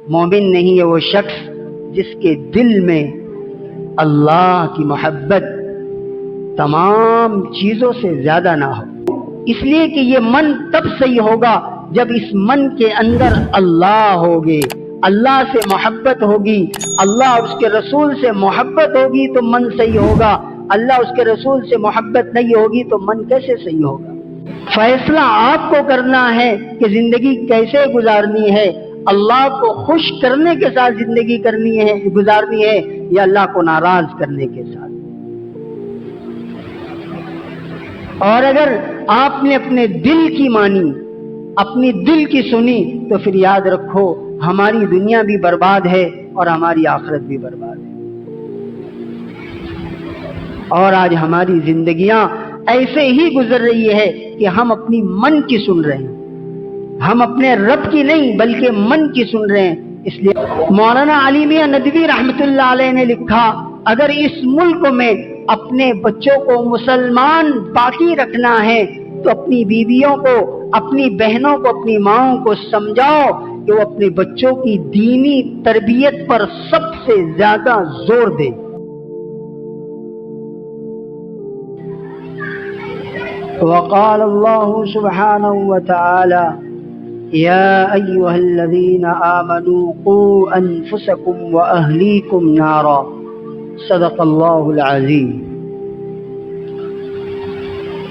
مومن نہیں ہے وہ شخص جس کے دل میں اللہ کی محبت تمام چیزوں سے زیادہ نہ ہو، اس لیے کہ یہ من تب صحیح ہوگا جب اس من کے اندر اللہ ہوگے، اللہ سے محبت ہوگی، اللہ اور اس کے رسول سے محبت ہوگی تو من صحیح ہوگا، اللہ اس کے رسول سے محبت نہیں ہوگی تو من کیسے صحیح ہوگا؟ فیصلہ آپ کو کرنا ہے کہ زندگی کیسے گزارنی ہے، اللہ کو خوش کرنے کے ساتھ زندگی گزارنی ہے یا اللہ کو ناراض کرنے کے ساتھ۔ اور اگر آپ نے اپنے دل کی مانی، اپنی دل کی سنی، تو پھر یاد رکھو ہماری دنیا بھی برباد ہے اور ہماری آخرت بھی برباد ہے۔ اور آج ہماری زندگیاں ایسے ہی گزر رہی ہے کہ ہم اپنی من کی سن رہے ہیں، ہم اپنے رب کی نہیں بلکہ من کی سن رہے ہیں۔ اس لیے مولانا علی میاں ندوی رحمۃ اللہ علیہ نے لکھا، اگر اس ملک میں اپنے بچوں کو مسلمان باقی رکھنا ہے تو اپنی بیویوں کو، اپنی بہنوں کو، اپنی ماؤں کو سمجھاؤ کہ وہ اپنے بچوں کی دینی تربیت پر سب سے زیادہ زور دیں۔ وقال الله سبحانه وتعالى يا أيها الذين آمنوا قوا أنفسكم وأهليكم نارا صدق الله العظيم۔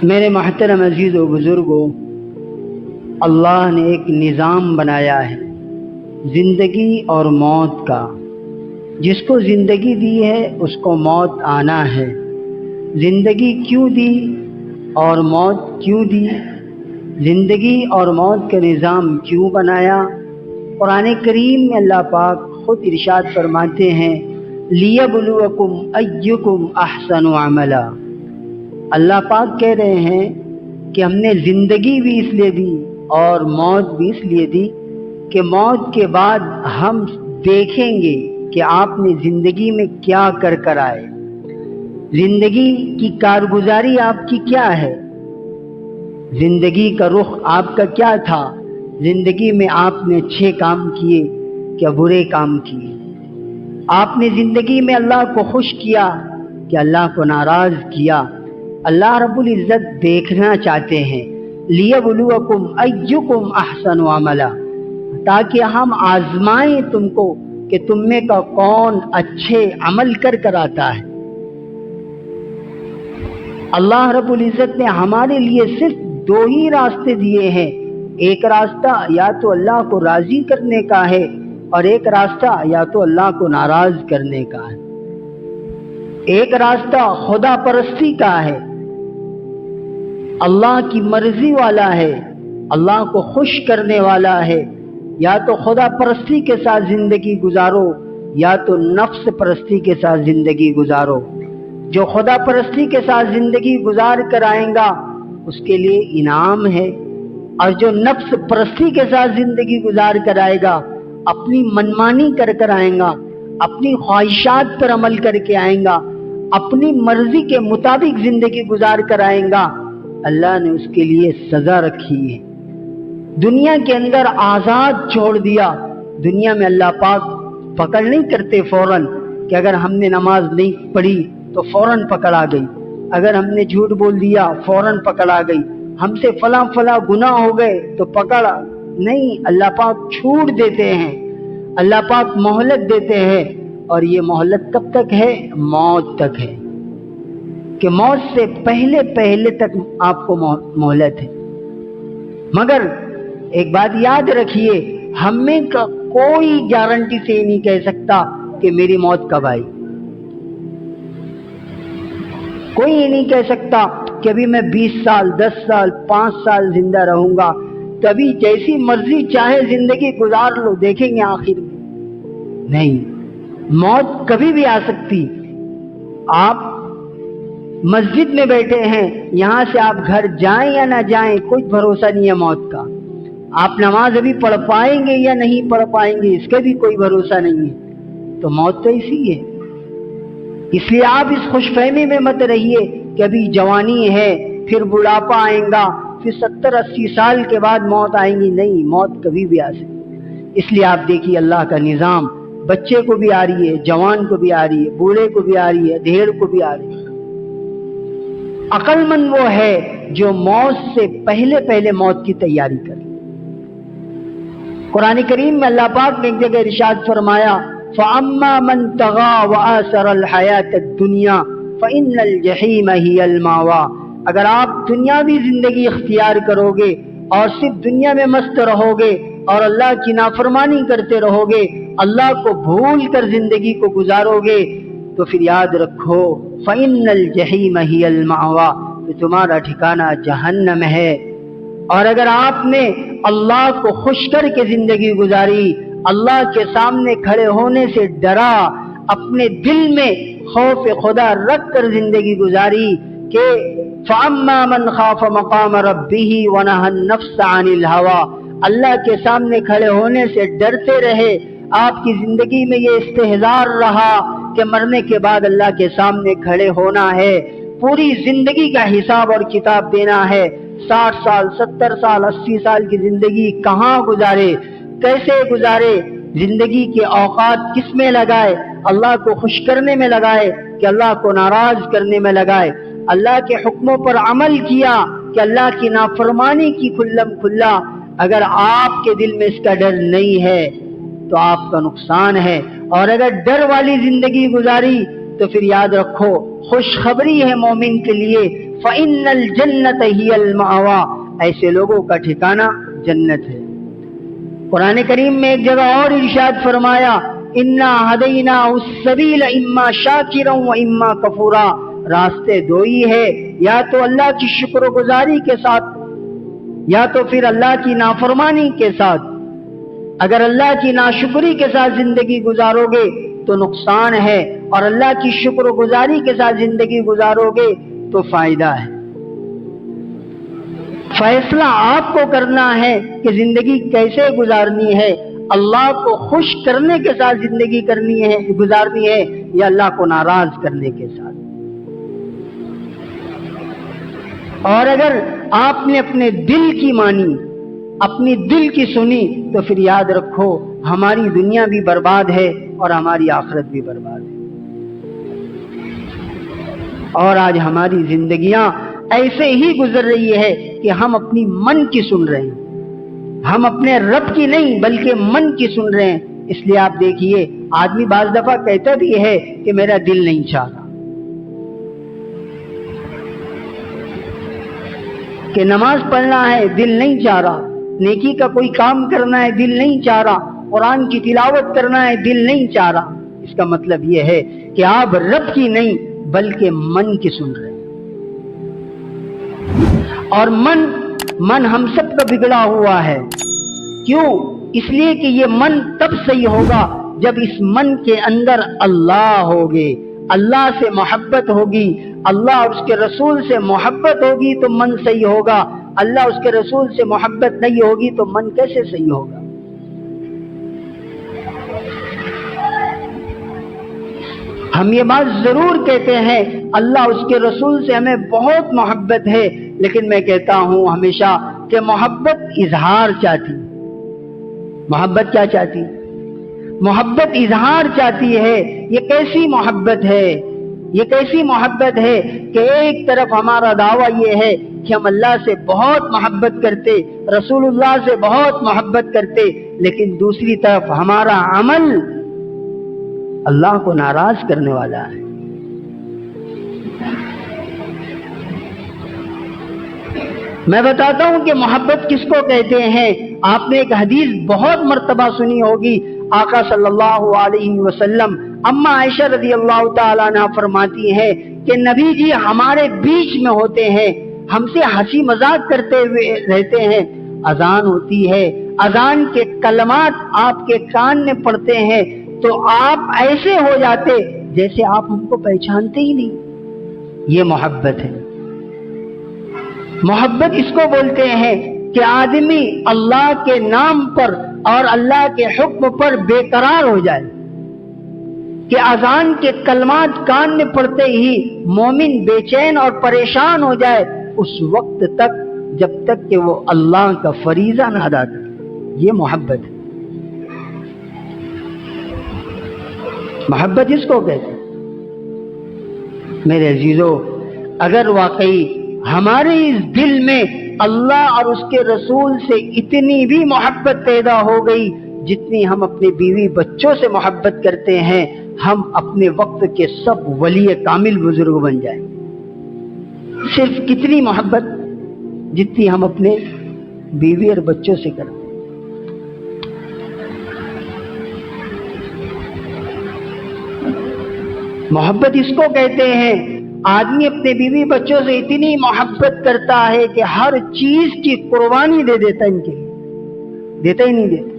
میرے محترم عزیز و بزرگوں، اللہ نے ایک نظام بنایا ہے زندگی اور موت کا۔ جس کو زندگی دی ہے اس کو موت آنا ہے۔ زندگی کیوں دی اور موت کیوں دی؟ زندگی اور موت کا نظام کیوں بنایا؟ قرآن کریم میں اللہ پاک خود ارشاد فرماتے ہیں لِيَبْلُوَكُمْ أَيُّكُمْ أَحْسَنُ عَمَلًا۔ اللہ پاک کہہ رہے ہیں کہ ہم نے زندگی بھی اس لیے دی اور موت بھی اس لیے دی کہ موت کے بعد ہم دیکھیں گے کہ آپ نے زندگی میں کیا کر آئے، زندگی کی کارگزاری آپ کی کیا ہے، زندگی کا رخ آپ کا کیا تھا، زندگی میں آپ نے اچھے کام کیے کیا برے کام کیے، آپ نے زندگی میں اللہ کو خوش کیا کہ اللہ کو ناراض کیا۔ اللہ رب العزت دیکھنا چاہتے ہیں لِيَبْلُوَكُمْ أَيُّكُمْ أَحْسَنُ عَمَلًا، تاکہ ہم آزمائیں تم کو کہ تم میں کا کون اچھے عمل کر آتا ہے۔ اللہ رب العزت نے ہمارے لیے صرف دو ہی راستے دیے ہیں، ایک راستہ یا تو اللہ کو راضی کرنے کا ہے اور ایک راستہ یا تو اللہ کو ناراض کرنے کا ہے۔ ایک راستہ خدا پرستی کا ہے، اللہ کی مرضی والا ہے، اللہ کو خوش کرنے والا ہے۔ یا تو خدا پرستی کے ساتھ زندگی گزارو یا تو نفس پرستی کے ساتھ زندگی گزارو۔ جو خدا پرستی کے ساتھ زندگی گزار کر آئیں گا اس کے لیے انعام ہے، اور جو نفس پرستی کے ساتھ زندگی گزار کر آئے گا، اپنی منمانی کر آئیں گا، اپنی خواہشات پر عمل کر کے آئیں گا، اپنی مرضی کے مطابق زندگی گزار کر آئیں گا، اللہ نے اس کے لیے سزا رکھی ہے۔ دنیا کے اندر آزاد چھوڑ دیا، دنیا میں اللہ پاک پکڑ نہیں کرتے فوراً کہ اگر ہم نے نماز نہیں پڑھی تو فوراً پکڑ آ گئی، اگر ہم نے جھوٹ بول دیا فوراً پکڑ آ گئی، ہم سے فلاں گناہ ہو گئے تو پکڑ نہیں۔ اللہ پاک چھوٹ دیتے ہیں، اللہ پاک مہلت دیتے ہیں، اور یہ مہلت کب تک ہے؟ موت تک ہے، کہ موت سے پہلے تک آپ کو مہلت ہے۔ مگر ایک بات یاد رکھیے، ہم میں کا کوئی گارنٹی سے نہیں کہہ سکتا کہ میری موت کب آئی۔ کوئی یہ نہیں کہہ سکتا کہ ابھی میں 20 سال 10 سال 5 سال زندہ رہوں گا، تبھی جیسی مرضی چاہے زندگی گزار لو، دیکھیں گے آخر میں۔ نہیں، موت کبھی بھی آ سکتی۔ آپ مسجد میں بیٹھے ہیں، یہاں سے آپ گھر جائیں یا نہ جائیں کوئی بھروسہ نہیں ہے موت کا۔ آپ نماز ابھی پڑھ پائیں گے یا نہیں پڑھ پائیں گے اس کا بھی کوئی بھروسہ نہیں ہے۔ تو موت تو اسی ہے۔ اس لیے آپ اس خوش فہمی میں مت رہیے کہ ابھی جوانی ہے، پھر بڑھاپا آئیں گا، پھر 70-80 سال کے بعد موت آئیں گی۔ نہیں، موت کبھی بھی آ سکتی۔ اس لیے آپ دیکھیے اللہ کا نظام بچے کو بھی آ رہی ہے، جوان کو بھی آ رہی ہے، بوڑھے کو بھی آ رہی ہے، ڈھیر کو بھی آ رہی ہے۔ عقل مند وہ ہے جو موت سے پہلے پہلے موت کی تیاری کرے۔ قرآن کریم میں اللہ پاک نے ایک جگہ ارشاد فرمایا فَأَمَّا مَن طَغَىٰ وَآثَرَ الْحَيَاةَ الدُّنْيَا فَإِنَّ الْجَحِيمَ هِيَ الْمَأْوَىٰ۔ اگر آپ دنیاوی زندگی اختیار کرو گے اور صرف دنیا میں مست رہو گے اور اللہ کی نافرمانی کرتے رہو گے، اللہ کو بھول کر زندگی کو گزارو گے، تو پھر یاد رکھو فَإِنَّ الْجَحِيمَ هِيَ الْمَأْوَىٰ، تو تمہارا ٹھکانہ جہنم ہے۔ اور اگر آپ نے اللہ کو خوش کر کے زندگی گزاری، اللہ کے سامنے کھڑے ہونے سے ڈرا، اپنے دل میں خوف خدا رکھ کر زندگی گزاری کہ فَأَمَّا مَنْ خَافَ مَقَامَ رَبِّهِ وَنَهَى النَّفْسَ عَنِ الْهَوَىٰ، اللہ کے سامنے کھڑے ہونے سے ڈرتے رہے۔ آپ کی زندگی میں یہ استحضار رہا کہ مرنے کے بعد اللہ کے سامنے کھڑے ہونا ہے، پوری زندگی کا حساب اور کتاب دینا ہے۔ 60 سال 70 سال 80 سال کی زندگی کہاں گزارے، کیسے گزارے، زندگی کے اوقات کس میں لگائے، اللہ کو خوش کرنے میں لگائے کہ اللہ کو ناراض کرنے میں لگائے، اللہ کے حکموں پر عمل کیا کہ اللہ کی نافرمانی کی کھلم کھلا۔ اگر آپ کے دل میں اس کا ڈر نہیں ہے تو آپ کا نقصان ہے، اور اگر ڈر والی زندگی گزاری تو پھر یاد رکھو خوشخبری ہے مومن کے لیے فَإِنَّ الْجَنَّةَ هِيَ الْمَأْوَىٰ، ایسے لوگوں کا ٹھکانہ جنت ہے۔ قرآن کریم میں ایک جگہ اور ارشاد فرمایا اِنَّا هَدَيْنَاهُ السَّبِيلَ إِمَّا شَاكِرًا وَإِمَّا كَفُورًا، راستے دو ہی ہے، یا تو اللہ کی شکر گزاری کے ساتھ یا تو پھر اللہ کی نافرمانی کے ساتھ۔ اگر اللہ کی ناشکری کے ساتھ زندگی گزارو گے تو نقصان ہے، اور اللہ کی شکر گزاری کے ساتھ زندگی گزارو گے تو فائدہ ہے۔ فیصلہ آپ کو کرنا ہے کہ زندگی کیسے گزارنی ہے، اللہ کو خوش کرنے کے ساتھ زندگی گزارنی ہے یا اللہ کو ناراض کرنے کے ساتھ۔ اور اگر آپ نے اپنے دل کی مانی، اپنی دل کی سنی، تو پھر یاد رکھو ہماری دنیا بھی برباد ہے اور ہماری آخرت بھی برباد ہے۔ اور آج ہماری زندگیاں ایسے ہی گزر رہی ہے کہ ہم اپنی من کی سن رہے ہیں، ہم اپنے رب کی نہیں بلکہ من کی سن رہے ہیں۔ اس لیے آپ دیکھیے آدمی بعض دفعہ کہتا بھی ہے کہ میرا دل نہیں چاہ رہا، کہ نماز پڑھنا ہے دل نہیں چاہ رہا، نیکی کا کوئی کام کرنا ہے دل نہیں چاہ رہا، قرآن کی تلاوت کرنا ہے دل نہیں چاہ رہا۔ اس کا مطلب یہ ہے کہ آپ رب کی نہیں بلکہ من کی سن رہے ہیں۔ اور من ہم سب کا بگڑا ہوا ہے، کیوں؟ اس لیے کہ یہ من تب صحیح ہوگا جب اس من کے اندر اللہ ہوگے، اللہ سے محبت ہوگی، اللہ اور اس کے رسول سے محبت ہوگی تو من صحیح ہوگا، اللہ اس کے رسول سے محبت نہیں ہوگی تو من کیسے صحیح ہوگا؟ ہم یہ بات ضرور کہتے ہیں اللہ اس کے رسول سے ہمیں بہت محبت ہے، لیکن میں کہتا ہوں ہمیشہ کہ محبت اظہار چاہتی، محبت کیا چاہتی؟ محبت اظہار چاہتی ہے۔ یہ کیسی محبت ہے؟ یہ کیسی محبت ہے کہ ایک طرف ہمارا دعویٰ یہ ہے کہ ہم اللہ سے بہت محبت کرتے، رسول اللہ سے بہت محبت کرتے، لیکن دوسری طرف ہمارا عمل اللہ کو ناراض کرنے والا ہے۔ میں بتاتا ہوں کہ محبت کس کو کہتے ہیں۔ آپ نے ایک حدیث بہت مرتبہ سنی ہوگی، آقا صلی اللہ علیہ وسلم اما عائشہ رضی اللہ تعالیٰ عنہ فرماتی ہیں کہ نبی جی ہمارے بیچ میں ہوتے ہیں، ہم سے ہنسی مذاق کرتے ہوئے رہتے ہیں، اذان ہوتی ہے، اذان کے کلمات آپ کے کان میں پڑتے ہیں تو آپ ایسے ہو جاتے جیسے آپ ہم کو پہچانتے ہی نہیں۔ یہ محبت ہے۔ محبت اس کو بولتے ہیں کہ آدمی اللہ کے نام پر اور اللہ کے حکم پر بے قرار ہو جائے، کہ اذان کے کلمات کان میں پڑتے ہی مومن بے چین اور پریشان ہو جائے اس وقت تک جب تک کہ وہ اللہ کا فریضہ نہ ادا کرے۔ یہ محبت ہے۔ محبت اس کو کہتے ہیں۔ میرے عزیزو، اگر واقعی ہمارے اس دل میں اللہ اور اس کے رسول سے اتنی بھی محبت پیدا ہو گئی جتنی ہم اپنے بیوی بچوں سے محبت کرتے ہیں، ہم اپنے وقت کے سب ولی کامل بزرگ بن جائیں۔ صرف کتنی محبت؟ جتنی ہم اپنے بیوی اور بچوں سے کرتے ہیں۔ محبت اس کو کہتے ہیں، آدمی اپنے بیوی بچوں سے اتنی محبت کرتا ہے کہ ہر چیز کی قربانی دے دیتا ان کے لیے، دیتا ہی نہیں دیتا،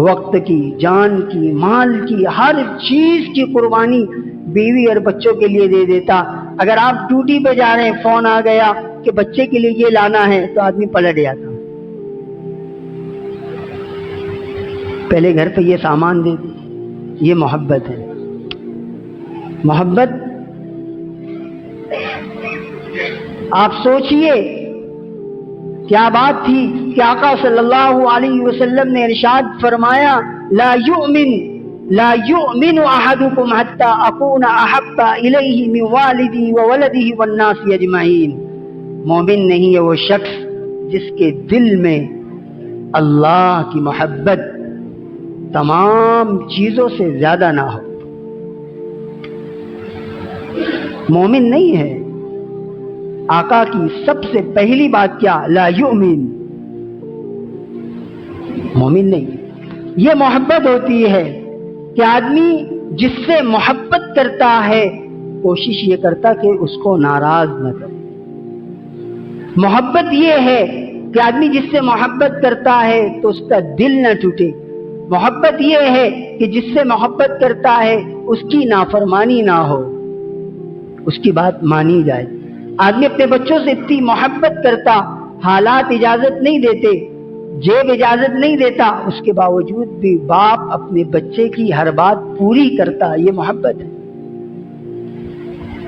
وقت کی، جان کی، مال کی، ہر چیز کی قربانی بیوی اور بچوں کے لیے دے دیتا۔ اگر آپ ڈیوٹی پہ جا رہے ہیں، فون آ گیا کہ بچے کے لیے یہ لانا ہے، تو آدمی پلٹ جاتا، پہلے گھر پہ یہ سامان دے دے۔ یہ محبت ہے۔ محبت، آپ سوچئے کیا بات تھی کہ آقا صلی اللہ علیہ وسلم نے ارشاد فرمایا، لا یؤمن احدکم حتی اکون احب الیہ من والدی وولدہ والناس اجمعین۔ مومن نہیں ہے وہ شخص جس کے دل میں اللہ کی محبت تمام چیزوں سے زیادہ نہ ہو۔ مومن نہیں ہے۔ آقا کی سب سے پہلی بات کیا؟ لا یؤمن، مومن نہیں ہے۔ یہ محبت ہوتی ہے کہ آدمی جس سے محبت کرتا ہے کوشش یہ کرتا کہ اس کو ناراض نہ کرے۔ محبت یہ ہے کہ آدمی جس سے محبت کرتا ہے تو اس کا دل نہ ٹوٹے۔ محبت یہ ہے کہ جس سے محبت کرتا ہے اس کی نافرمانی نہ ہو، اس کی بات مانی جائے۔ آدمی اپنے بچوں سے اتنی محبت کرتا، حالات اجازت نہیں دیتے، جیب اجازت نہیں دیتا، اس کے باوجود بھی باپ اپنے بچے کی ہر بات پوری کرتا۔ یہ محبت ہے۔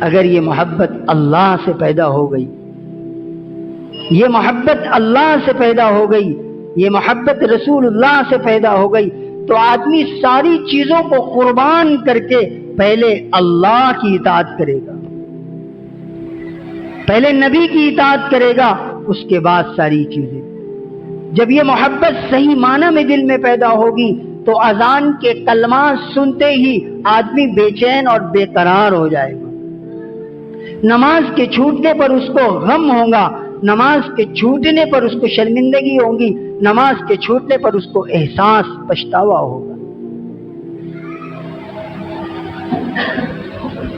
اگر یہ محبت اللہ سے پیدا ہو گئی، یہ محبت اللہ سے پیدا ہو گئی، یہ محبت رسول اللہ سے پیدا ہو گئی، تو آدمی ساری چیزوں کو قربان کر کے پہلے اللہ کی اطاعت کرے گا، پہلے نبی کی اطاعت کرے گا، اس کے بعد ساری چیزیں۔ جب یہ محبت صحیح معنی میں دل میں پیدا ہوگی تو اذان کے کلمات سنتے ہی آدمی بے چین اور بے قرار ہو جائے گا۔ نماز کے چھوٹنے پر اس کو غم ہوگا، نماز کے چھوٹنے پر اس کو شرمندگی ہوگی، نماز کے چھوٹنے پر اس کو احساس پچھتاوا ہوگا۔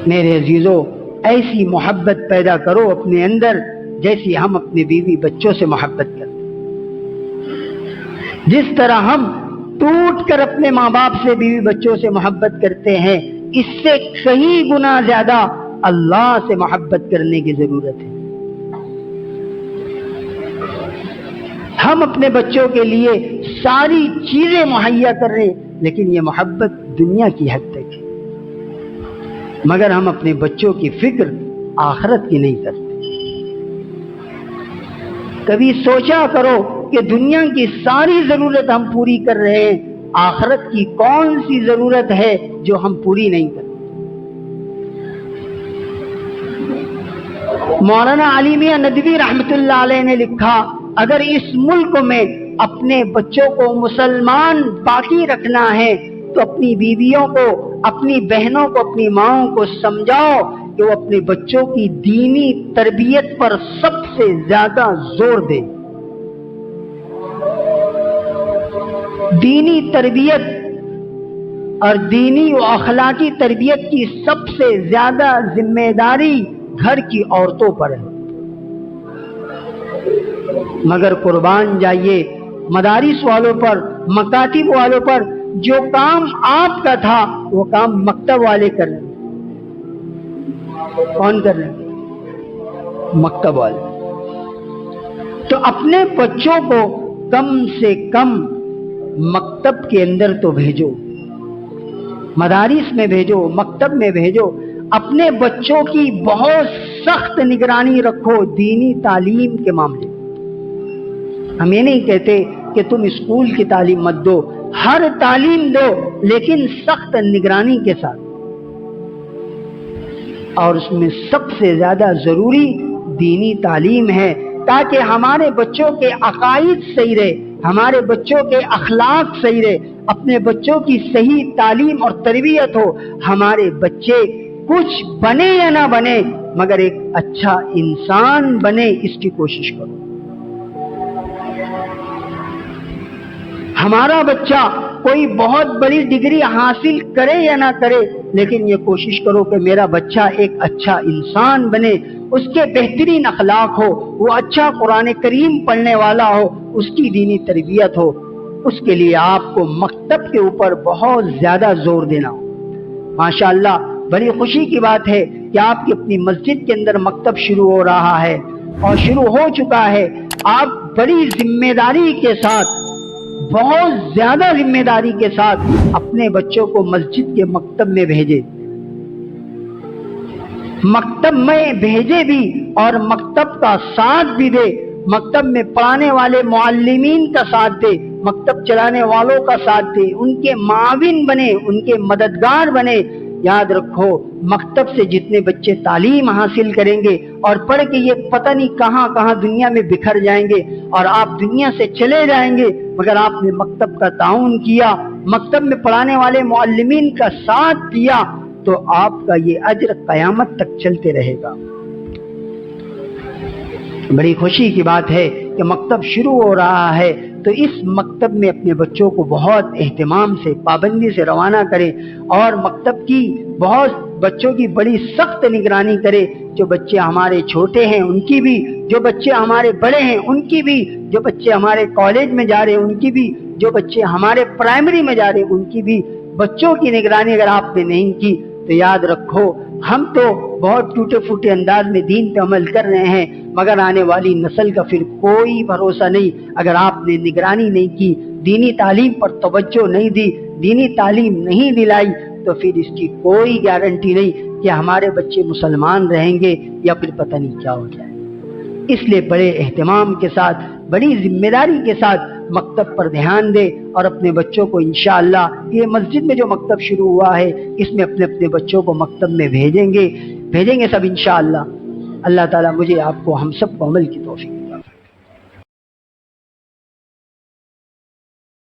میرے عزیزو، ایسی محبت پیدا کرو اپنے اندر جیسی ہم اپنے بیوی بچوں سے محبت کرتے ہیں۔ جس طرح ہم ٹوٹ کر اپنے ماں باپ سے، بیوی بچوں سے محبت کرتے ہیں، اس سے کئی گنا زیادہ اللہ سے محبت کرنے کی ضرورت ہے۔ ہم اپنے بچوں کے لیے ساری چیزیں مہیا کر رہے ہیں، لیکن یہ محبت دنیا کی حد تک ہے، مگر ہم اپنے بچوں کی فکر آخرت کی نہیں کرتے۔ کبھی سوچا کرو کہ دنیا کی ساری ضرورت ہم پوری کر رہے ہیں، آخرت کی کون سی ضرورت ہے جو ہم پوری نہیں کرتے؟ مولانا علی میاں ندوی رحمت اللہ علیہ نے لکھا، اگر اس ملک میں اپنے بچوں کو مسلمان باقی رکھنا ہے تو اپنی بیویوں کو، اپنی بہنوں کو، اپنی ماؤں کو سمجھاؤ کہ وہ اپنے بچوں کی دینی تربیت پر سب سے زیادہ زور دیں۔ دینی تربیت اور دینی و اخلاقی تربیت کی سب سے زیادہ ذمہ داری گھر کی عورتوں پر ہے، مگر قربان جائیے مدارس والوں پر، مکاتب والوں پر۔ جو کام آپ کا تھا وہ کام مکتب والے کر رہے ہیں۔ کون کر رہے ہیں؟ مکتب والے۔ تو اپنے بچوں کو کم سے کم مکتب کے اندر تو بھیجو، مدارس میں بھیجو، مکتب میں بھیجو۔ اپنے بچوں کی بہت سخت نگرانی رکھو دینی تعلیم کے معاملے میں۔ ہم یہ نہیں کہتے کہ تم اسکول کی تعلیم مت دو، ہر تعلیم دو لیکن سخت نگرانی کے ساتھ، اور اس میں سب سے زیادہ ضروری دینی تعلیم ہے، تاکہ ہمارے بچوں کے عقائد صحیح رہے، ہمارے بچوں کے اخلاق صحیح رہے، اپنے بچوں کی صحیح تعلیم اور تربیت ہو، ہمارے بچے کچھ بنے یا نہ بنے مگر ایک اچھا انسان بنے، اس کی کوشش کرو۔ ہمارا بچہ کوئی بہت بڑی ڈگری حاصل کرے یا نہ کرے، لیکن یہ کوشش کرو کہ میرا بچہ ایک اچھا انسان بنے، اس کے بہترین اخلاق ہو، وہ اچھا قرآن کریم پڑھنے والا ہو، اس کی دینی تربیت ہو۔ اس کے لیے آپ کو مکتب کے اوپر بہت زیادہ زور دینا ہو۔ ماشاءاللہ بڑی خوشی کی بات ہے کہ آپ کی اپنی مسجد کے اندر مکتب شروع ہو رہا ہے اور شروع ہو چکا ہے۔ آپ بڑی ذمہ داری کے ساتھ، بہت زیادہ ذمہ داری کے ساتھ اپنے بچوں کو مسجد کے مکتب میں بھیجے، مکتب میں بھیجے بھی اور مکتب کا ساتھ بھی دے، مکتب میں پڑھانے والے معلمین کا ساتھ دے، مکتب چلانے والوں کا ساتھ دے، ان کے معاون بنے، ان کے مددگار بنے۔ یاد رکھو مکتب سے جتنے بچے تعلیم حاصل کریں گے اور پڑھ کے یہ پتہ نہیں کہاں کہاں دنیا میں بکھر جائیں گے اور آپ دنیا سے چلے جائیں گے، مگر آپ نے مکتب کا تعاون کیا، مکتب میں پڑھانے والے معلمین کا ساتھ دیا، تو آپ کا یہ اجر قیامت تک چلتے رہے گا۔ بڑی خوشی کی بات ہے کہ مکتب شروع ہو رہا ہے، تو اس مکتب میں اپنے بچوں کو بہت اہتمام سے، پابندی سے روانہ کریں اور مکتب کی بہت بچوں کی بڑی سخت نگرانی کرے۔ جو بچے ہمارے چھوٹے ہیں ان کی بھی، جو بچے ہمارے بڑے ہیں ان کی بھی، جو بچے ہمارے کالج میں جا رہے ہیں ان کی بھی، جو بچے ہمارے پرائمری میں جا رہے ہیں ان کی بھی بچوں کی نگرانی اگر آپ نے نہیں کی تو یاد رکھو ہم تو بہت ٹوٹے پھوٹے انداز میں دین پہ عمل کر رہے ہیں، مگر آنے والی نسل کا پھر کوئی بھروسہ نہیں۔ اگر آپ نے نگرانی نہیں کی، دینی تعلیم پر توجہ نہیں دی، دینی تعلیم نہیں دلائی، تو پھر اس کی کوئی گارنٹی نہیں کہ ہمارے بچے مسلمان رہیں گے یا پھر پتہ نہیں کیا ہو جائے۔ اس لیے بڑے اہتمام کے ساتھ، بڑی ذمہ داری کے ساتھ مکتب پر دھیان دے اور اپنے بچوں کو انشاءاللہ یہ مسجد میں جو مکتب شروع ہوا ہے اس میں اپنے بچوں کو مکتب میں بھیجیں گے سب انشاءاللہ۔ اللہ تعالیٰ مجھے آپ کو ہم سب کو عمل کی توفیق